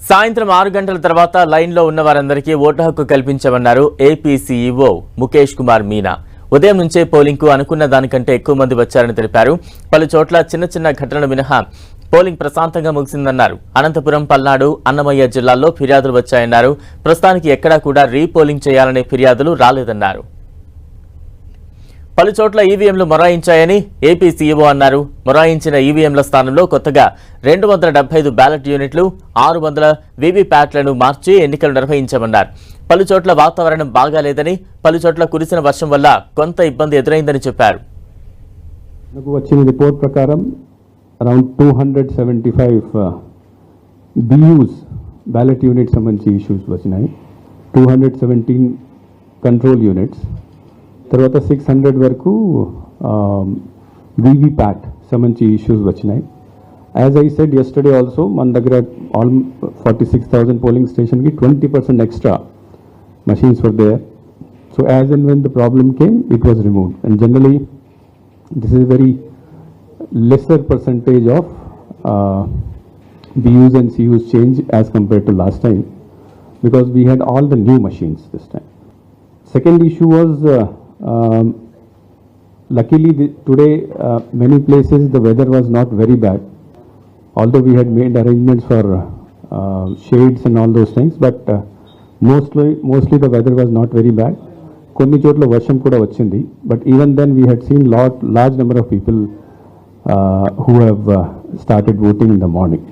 సాయంత్రం 6 గంటల తర్వాత లైన్లో ఉన్న వారందరికీ ఓటు హక్కు కల్పించామన్నారు ఏపీ సీఈఓ ముఖేష్ కుమార్ మీనా. ఉదయం నుంచే పోలింగ్కు అనుకున్న దానికంటే ఎక్కువ మంది వచ్చారని తెలిపారు. పలు చోట్ల చిన్న ఘటనలు మినహా పోలింగ్ ప్రశాంతంగా ముగిసిందన్నారు. అనంతపురం, పల్నాడు, అన్నమయ్య జిల్లాల్లో ఫిర్యాదులు వచ్చాయన్నారు. ప్రస్తుతానికి ఎక్కడా కూడా రీపోలింగ్ చేయాలనే ఫిర్యాదులు రాలేదన్నారు. పలు చోట్ల ఈవీఎంలు మొరాయించాయని ఏపీ సీఈఓ అన్నారు. మొరాయించిన ఈవీఎంల స్థానంలో కొత్తగా 275 బ్యాలెట్ యూనిట్లు, 600 వీవీప్యాట్లను మార్చి ఎన్నికలు నిర్వహించామన్నారు. పలు చోట్ల వాతావరణం బాగాలేదని, పలు చోట్ల కురిసిన వర్షం వల్ల కొంత ఇబ్బంది ఎదురైందని చెప్పారు. వచ్చిన రిపోర్ట్ ప్రకారం అరౌండ్ 275 BUs బ్యాలెట్ యూనిట్ సంబంధించి ఇష్యూస్ వచ్చినాయి. 217 కంట్రోల్ యూనిట్స్, తర్వాత 600 వరకు వీవీప్యాట్ సంబంధించి ఇష్యూస్ వచ్చినాయి. As I said yesterday also మన దగ్గర 46,000 పోలింగ్ స్టేషన్కి 20% extra machines were there. So as and when the problem came, it was removed. And generally, this is a very lesser percentage of BUs and CUs change as compared to last time, because we had all the new machines this time. Second issue was, luckily today many places the weather was not very bad, although we had made arrangements for shades and all those things, but mostly the weather was not very bad. Konni chotla varsham kuda vachindi, but even then we had seen large number of people who have started voting in the morning.